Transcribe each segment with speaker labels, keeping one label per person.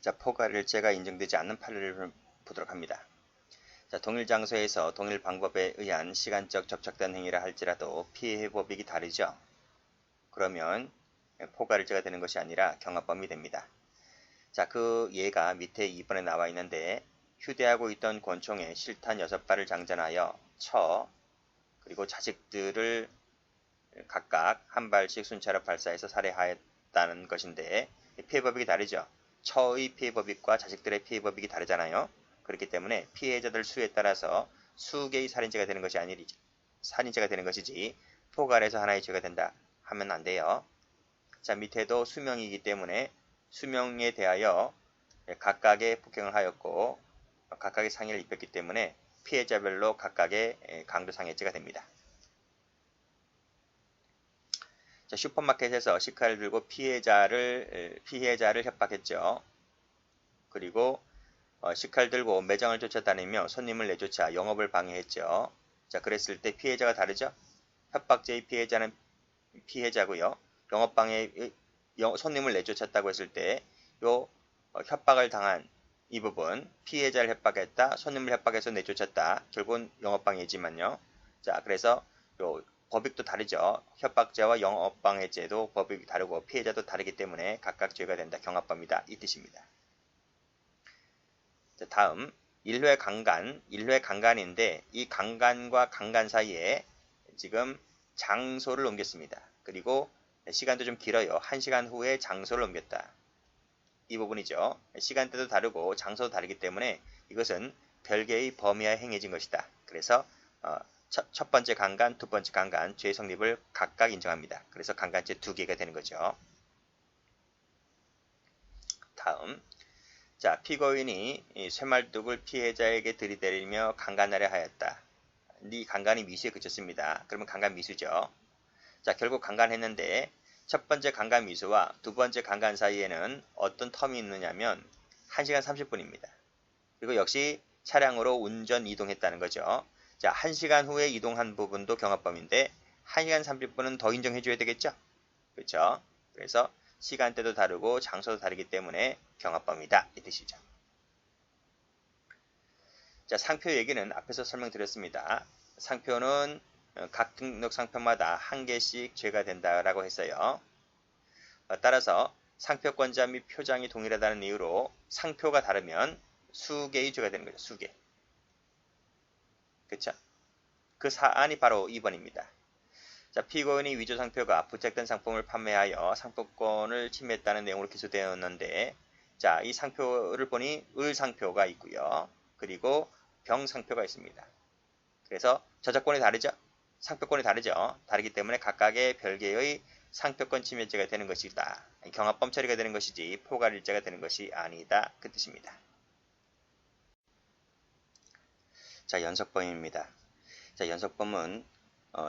Speaker 1: 자, 포괄일제가 인정되지 않는 판례를 보도록 합니다. 자, 동일 장소에서 동일 방법에 의한 시간적 접촉된 행위라 할지라도 피해 회복이 다르죠. 그러면 포괄일제가 되는 것이 아니라 경합범이 됩니다. 자, 그 예가 밑에 2번에 나와 있는데 휴대하고 있던 권총에 실탄 6발을 장전하여 그리고 자식들을 각각 한 발씩 순차로 발사해서 살해하였다는 것인데 피해법익이 다르죠. 처의 피해법익과 자식들의 피해법익이 다르잖아요. 그렇기 때문에 피해자들 수에 따라서 수개의 살인죄가 되는 것이 아니지 살인죄가 되는 것이지 포괄해서 하나의 죄가 된다 하면 안 돼요. 자, 밑에도 수명이기 때문에 수명에 대하여 각각의 폭행을 하였고 각각의 상해를 입혔기 때문에 피해자별로 각각의 강도상해죄가 됩니다. 자, 슈퍼마켓에서 시카를 들고 피해자를 협박했죠. 그리고 시카를 들고 매장을 쫓아다니며 손님을 내쫓아 영업을 방해했죠. 자, 그랬을 때 피해자가 다르죠. 협박죄의 피해자는 피해자고요. 영업방해 손님을 내쫓았다고 했을 때 요 협박을 당한 이 부분 피해자를 협박했다, 손님을 협박해서 내쫓았다. 결국은 영업방해지만요. 자, 그래서 요 법익도 다르죠. 협박죄와 영업방해죄도 법익이 다르고 피해자도 다르기 때문에 각각 죄가 된다. 경합범이다. 이 뜻입니다. 자, 다음 1회 강간인데 이 강간과 강간 사이에 지금 장소를 옮겼습니다. 그리고 시간도 좀 길어요. 1시간 후에 장소를 옮겼다. 이 부분이죠. 시간대도 다르고 장소도 다르기 때문에 이것은 별개의 범위하에 행해진 것이다. 그래서 첫 번째 강간, 두 번째 강간 죄 성립을 각각 인정합니다. 그래서 강간죄 2개가 되는 거죠. 다음, 자, 피고인이 쇠말뚝을 피해자에게 들이대리며 강간하려 하였다. 이 강간이 미수에 그쳤습니다. 그러면 강간 미수죠. 자, 결국 강간했는데 첫 번째 강간 미수와 두 번째 강간 사이에는 어떤 텀이 있느냐면 1시간 30분입니다. 그리고 역시 차량으로 운전 이동했다는 거죠. 자, 1시간 후에 이동한 부분도 경합범인데 1시간 30분은 더 인정해줘야 되겠죠? 그렇죠? 그래서 시간대도 다르고 장소도 다르기 때문에 경합범이다. 이 뜻이죠. 자, 상표 얘기는 앞에서 설명드렸습니다. 상표는 각 등록 상표마다 한 개씩 죄가 된다라고 했어요. 따라서 상표권자 및 표장이 동일하다는 이유로 상표가 다르면 수개의 죄가 되는 거죠. 수개. 그쵸? 그 사안이 바로 2번입니다. 자, 피고인이 위조 상표가 부착된 상품을 판매하여 상표권을 침해했다는 내용으로 기소되었는데, 자, 이 상표를 보니 을 상표가 있고요. 그리고 병 상표가 있습니다. 그래서 저작권이 다르죠? 상표권이 다르죠? 다르기 때문에 각각의 별개의 상표권 침해죄가 되는 것이다. 경합범 처리가 되는 것이지 포괄일죄가 되는 것이 아니다. 그 뜻입니다. 자, 연속범입니다. 자, 연속범은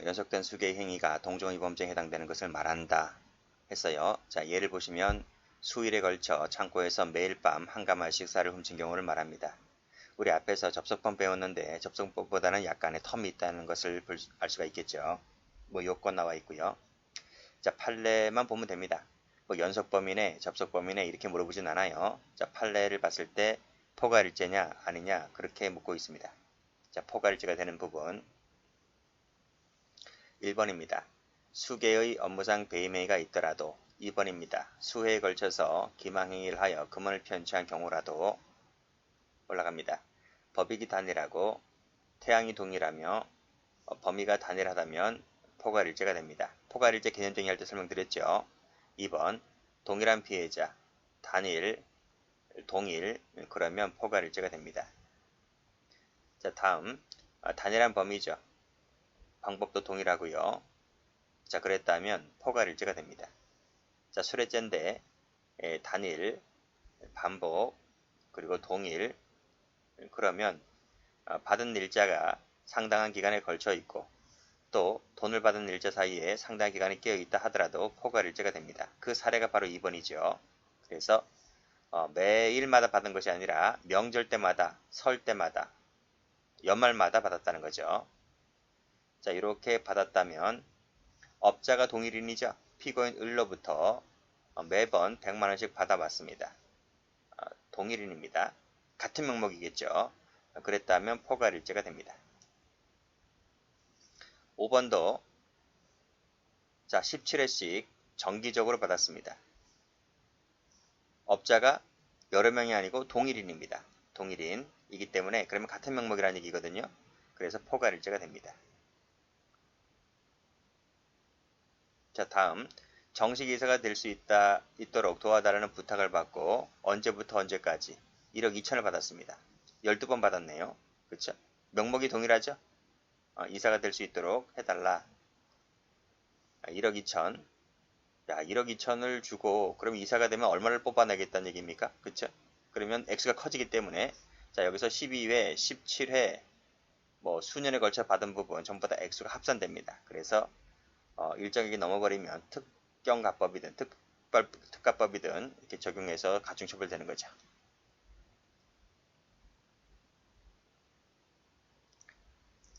Speaker 1: 연속된 수개의 행위가 동종의 범죄에 해당되는 것을 말한다 했어요. 자, 예를 보시면 수일에 걸쳐 창고에서 매일 밤 한 가마씩 쌀을 훔친 경우를 말합니다. 우리 앞에서 접속법 배웠는데 접속법보다는 약간의 텀이 있다는 것을 알 수가 있겠죠. 뭐 요건 나와 있고요. 자, 판례만 보면 됩니다. 뭐 연속범이네 접속범이네 이렇게 물어보진 않아요. 자, 판례를 봤을 때 포괄일죄냐 아니냐 그렇게 묻고 있습니다. 자, 포괄일죄가 되는 부분 1번입니다. 수개의 업무상 배임행위가 있더라도 2번입니다. 수회에 걸쳐서 기망행위를 하여 금원을 편취한 경우라도 올라갑니다. 법익이 단일하고 태양이 동일하며 범위가 단일하다면 포괄일죄가 됩니다. 포괄일죄 개념 정의할 때 설명드렸죠. 2번 동일한 피해자, 단일, 동일 그러면 포괄일죄가 됩니다. 자, 다음 단일한 범위죠. 방법도 동일하고요. 자, 그랬다면 포괄일죄가 됩니다. 자, 수뢰죄인데 단일, 반복, 그리고 동일 그러면 받은 일자가 상당한 기간에 걸쳐 있고 또 돈을 받은 일자 사이에 상당한 기간이 끼어 있다 하더라도 포괄일죄가 됩니다. 그 사례가 바로 2번이죠. 그래서 매일마다 받은 것이 아니라 명절 때마다, 설 때마다, 연말마다 받았다는 거죠. 자, 이렇게 받았다면 업자가 동일인이죠. 피고인 을로부터 매번 100만원씩 받아왔습니다. 동일인입니다. 같은 명목이겠죠. 그랬다면 포괄일제가 됩니다. 5번도 자 17회씩 정기적으로 받았습니다. 업자가 여러 명이 아니고 동일인입니다. 동일인이기 때문에 그러면 같은 명목이라는 얘기거든요. 그래서 포괄일제가 됩니다. 자 다음 정식 이사가 될 수 있도록 도와달라는 부탁을 받고 언제부터 언제까지 1억 2천을 받았습니다. 12번 받았네요. 그렇죠? 명목이 동일하죠? 이사가 될 수 있도록 해달라. 1억 2천. 야, 1억 2천을 주고 그럼 이사가 되면 얼마를 뽑아내겠다는 얘기입니까? 그렇죠? 그러면 X가 커지기 때문에 자 여기서 12회, 17회 뭐 수년에 걸쳐 받은 부분 전부 다 X가 합산됩니다. 그래서 일정액이 넘어버리면 특경가법이든 특가법이든 이렇게 적용해서 가중처벌되는 거죠.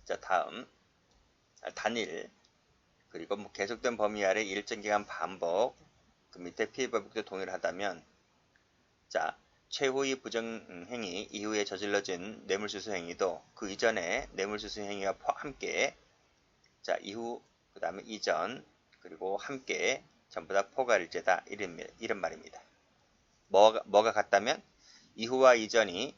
Speaker 1: 자 다음 단일 그리고 뭐 계속된 범위 아래 일정 기간 반복 그 밑에 피해법칙도 동일하다면 자 최후의 부정행위 이후에 저질러진 뇌물수수 행위도 그 이전에 뇌물수수 행위와 함께 자 이후 그 다음에 이전 그리고 함께 전부 다 포괄일제다 이런 말입니다. 뭐가 같다면 이후와 이전이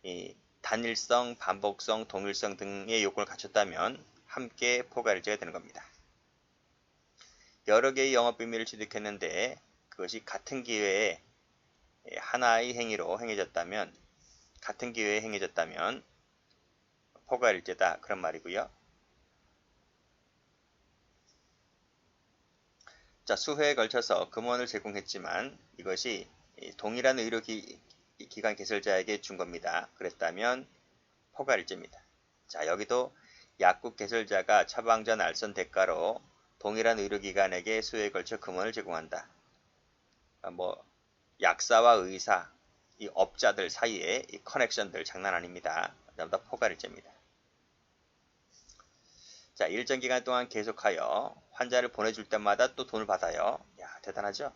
Speaker 1: 이 단일성, 반복성, 동일성 등의 요건을 갖췄다면 함께 포괄일제가 되는 겁니다. 여러 개의 영업비밀을 취득했는데 그것이 같은 기회에 하나의 행위로 행해졌다면 같은 기회에 행해졌다면 포괄일제다 그런 말이고요. 자 수회에 걸쳐서 금원을 제공했지만 이것이 동일한 의료기관 개설자에게 준 겁니다. 그랬다면 포괄일제입니다. 자 여기도 약국 개설자가 처방전 알선 대가로 동일한 의료기관에게 수회에 걸쳐 금원을 제공한다. 뭐 약사와 의사, 이 업자들 사이에 이 커넥션들 장난 아닙니다. 전부 다 포괄일제입니다. 자 일정 기간 동안 계속하여 환자를 보내줄 때마다 또 돈을 받아요. 야 대단하죠?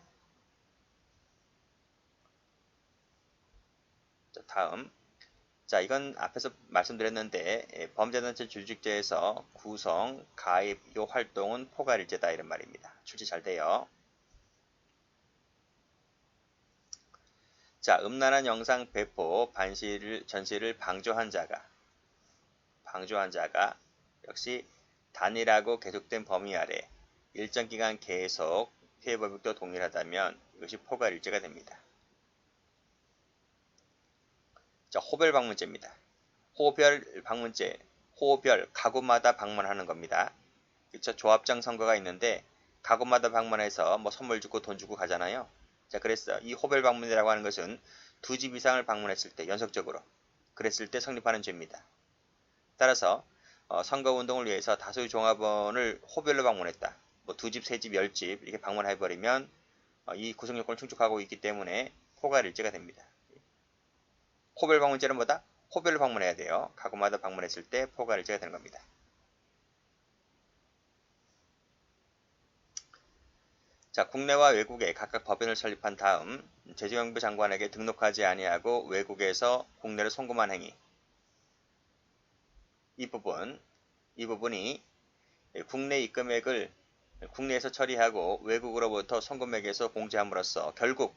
Speaker 1: 자 다음 자 이건 앞에서 말씀드렸는데 범죄단체 조직제에서 구성, 가입, 요 활동은 포괄일제다 이런 말입니다. 출제 잘 돼요. 자 음란한 영상 배포, 전시를 방조한 자가 역시 단일하고 계속된 범위 아래 일정 기간 계속 피해법칙도 동일하다면 이것이 포괄일제가 됩니다. 자 호별 방문제입니다. 호별 방문제, 호별 가구마다 방문하는 겁니다. 그쵸? 조합장 선거가 있는데 가구마다 방문해서 뭐 선물 주고 돈 주고 가잖아요. 자 그래서 이 호별 방문이라고 하는 것은 2집 이상을 방문했을 때 연속적으로 그랬을 때 성립하는 죄입니다. 따라서 선거운동을 위해서 다수의 종합원을 호별로 방문했다. 뭐 2집, 3집, 10집 이렇게 방문해버리면 이 구성요건을 충족하고 있기 때문에 포괄일제가 됩니다. 호별 방문죄는 뭐다? 호별로 방문해야 돼요. 가구마다 방문했을 때 포괄일제가 되는 겁니다. 자, 국내와 외국에 각각 법인을 설립한 다음 재정부 장관에게 등록하지 아니하고 외국에서 국내로 송금한 행위. 이 부분이 국내 입금액을 국내에서 처리하고 외국으로부터 송금액에서 공제함으로써 결국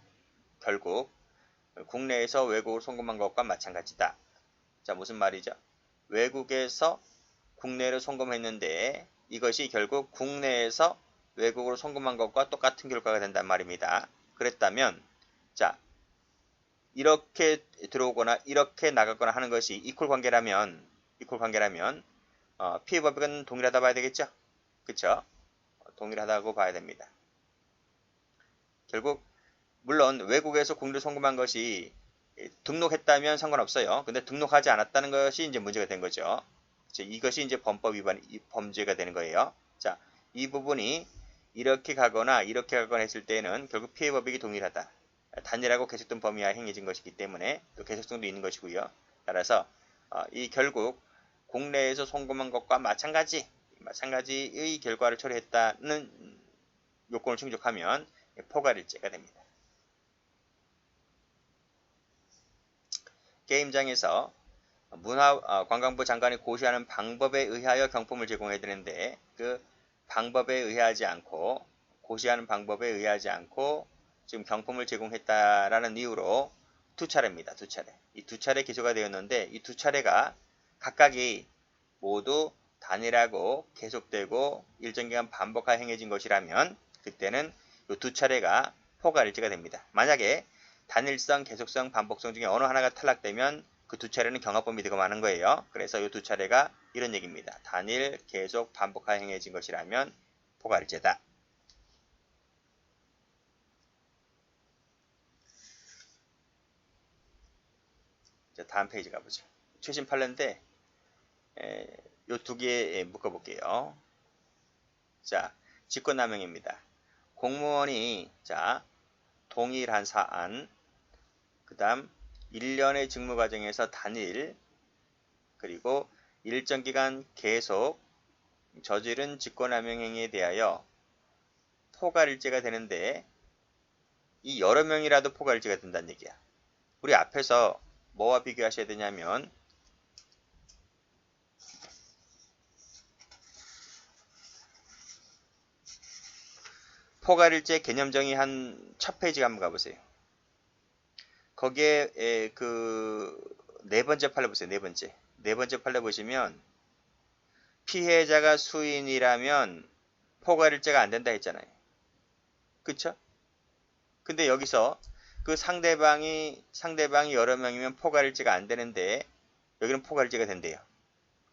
Speaker 1: 국내에서 외국으로 송금한 것과 마찬가지다. 자, 무슨 말이죠? 외국에서 국내로 송금했는데 이것이 결국 국내에서 외국으로 송금한 것과 똑같은 결과가 된단 말입니다. 그랬다면 자 이렇게 들어오거나 이렇게 나가거나 하는 것이 이퀄 관계라면 피해법익은 동일하다 봐야 되겠죠? 그쵸? 동일하다고 봐야 됩니다. 결국 물론 외국에서 국내로 송금한 것이 등록했다면 상관없어요. 근데 등록하지 않았다는 것이 이제 문제가 된 거죠. 이것이 이제 범법 위반 범죄가 되는 거예요. 자, 이 부분이 이렇게 가거나 했을 때는 결국 피해법익이 동일하다. 단일하고 계속된 범위하에 행해진 것이기 때문에 또 계속성도 있는 것이고요. 따라서 이 결국 국내에서 송금한 것과 마찬가지의 결과를 처리했다는 요건을 충족하면 포괄일제가 됩니다. 게임장에서 관광부 장관이 고시하는 방법에 의하여 경품을 제공해야 되는데 그 방법에 의하지 않고 고시하는 방법에 의하지 않고 지금 경품을 제공했다라는 이유로 두 차례입니다. 두 차례. 이 두 차례 기소가 되었는데 이 두 차례가 각각이 모두 단일하고 계속되고 일정 기간 반복하여 행해진 것이라면 그때는 이 두 차례가 포괄일지가 됩니다. 만약에 단일성, 계속성, 반복성 중에 어느 하나가 탈락되면 그 두 차례는 경합범위 되고 마는 거예요. 그래서 이 두 차례가 이런 얘기입니다. 단일, 계속, 반복하여 행해진 것이라면 포괄일제다. 자, 다음 페이지 가보죠. 최신 판례인데 이 두 개 묶어볼게요. 자, 직권남용입니다. 공무원이 동일한 사안, 그 다음 1년의 직무 과정에서 단일, 그리고 일정 기간 계속 저지른 직권남용 행위에 대하여 포괄일제가 되는데 이 여러 명이라도 포괄일제가 된다는 얘기야. 우리 앞에서 뭐와 비교하셔야 되냐면 포괄일제 개념 정의한 첫 페이지 한번 가보세요. 거기에 그 네 번째 판례 보세요. 네 번째 판례 보시면 피해자가 수인이라면 포괄일제가 안 된다 했잖아요. 그쵸? 근데 여기서 그 상대방이 여러 명이면 포괄일제가 안 되는데 여기는 포괄일제가 된대요.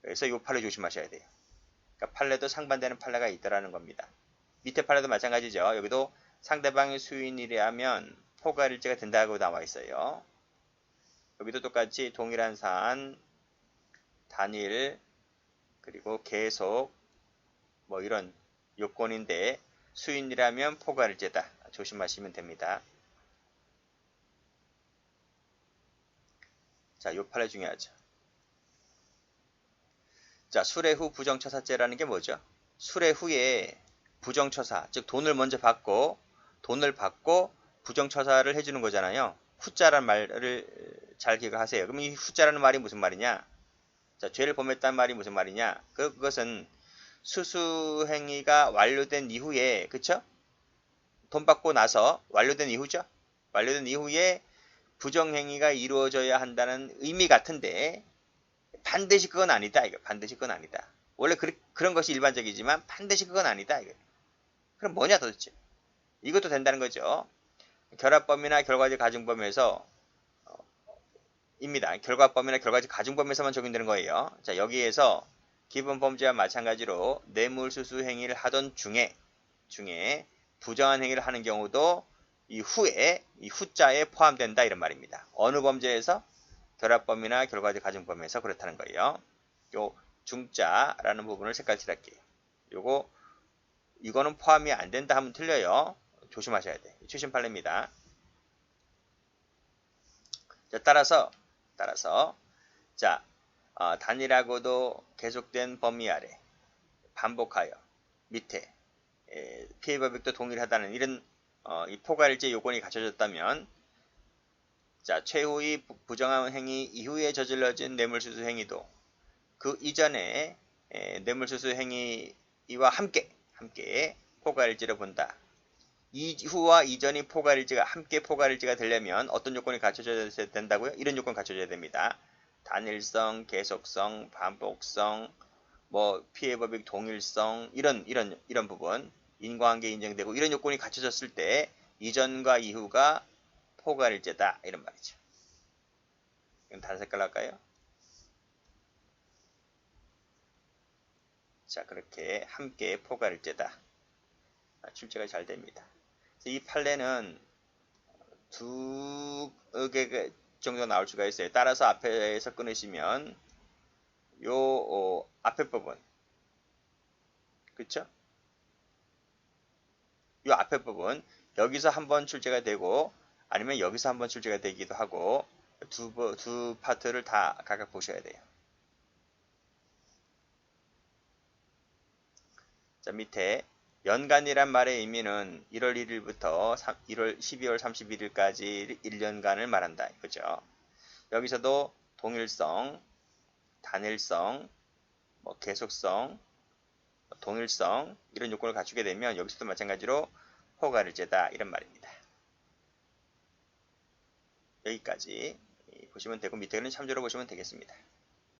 Speaker 1: 그래서 이 판례 조심하셔야 돼요. 그러니까 판례도 상반되는 판례가 있다라는 겁니다. 밑에 판례도 마찬가지죠. 여기도 상대방이 수인이라면 포괄일제가 된다고 나와 있어요. 여기도 똑같이 동일한 사안, 단일, 그리고 계속 뭐 이런 요건인데 수인이라면 포괄일제다. 조심하시면 됩니다. 자, 요 판례 중요하죠. 자, 수뢰 후 부정처사죄라는 게 뭐죠? 수뢰 후에 부정처사, 즉 돈을 먼저 받고 부정처사를 해주는 거잖아요. 후자란 말을 잘 기억하세요. 그럼 이 후자라는 말이 무슨 말이냐? 자, 죄를 범했다는 말이 무슨 말이냐? 그것은 수수행위가 완료된 이후에, 그쵸? 돈 받고 나서 완료된 이후죠? 완료된 이후에 부정행위가 이루어져야 한다는 의미 같은데 반드시 그건 아니다. 이거 반드시 그건 아니다. 원래 그런 것이 일반적이지만 반드시 그건 아니다. 이거. 그럼 뭐냐 도대체? 이것도 된다는 거죠. 결합범위나 결과적 가중범위에서 입니다. 결과범위나 결과적 가중범위에서만 적용되는 거예요. 자, 여기에서 기본 범죄와 마찬가지로 뇌물수수 행위를 하던 중에 부정한 행위를 하는 경우도 이 후자에 포함된다 이런 말입니다. 어느 범죄에서? 결합범위나 결과적 가중범위에서 그렇다는 거예요. 요 중자라는 부분을 색깔칠할게요. 이거는 포함이 안 된다 하면 틀려요. 조심하셔야 돼. 최신 판례입니다. 자, 따라서 자, 단일하고도 계속된 범위 아래 반복하여 밑에 피해법익도 동일하다는 이런 이 포괄일제 요건이 갖춰졌다면 자, 최후의 부정한 행위 이후에 저질러진 뇌물수수 행위도 그 이전에 뇌물수수 행위와 함께 포괄일제로 본다. 이후와 이전이 포괄일제가 함께 포괄일제가 되려면 어떤 요건이 갖춰져야 된다고요? 이런 요건 갖춰져야 됩니다. 단일성, 계속성, 반복성, 뭐 피해법익 동일성 이런 부분 인과관계 인정되고 이런 요건이 갖춰졌을 때 이전과 이후가 포괄일제다 이런 말이죠. 이건 다른 색깔로 할까요? 자, 그렇게 함께 포괄일제다. 출제가 잘 됩니다. 이 판례는 두 개 정도 나올 수가 있어요. 따라서 앞에서 끊으시면 요 앞에 부분 그쵸? 요 앞에 부분 여기서 한번 출제가 되고 아니면 여기서 한번 출제가 되기도 하고 두 파트를 다 각각 보셔야 돼요. 자, 밑에 연간이란 말의 의미는 1월 1일부터 12월 31일까지 1년간을 말한다. 그죠? 여기서도 동일성, 단일성, 계속성, 동일성 이런 요건을 갖추게 되면 여기서도 마찬가지로 호가르제다 이런 말입니다. 여기까지 보시면 되고 밑에는 참조로 보시면 되겠습니다.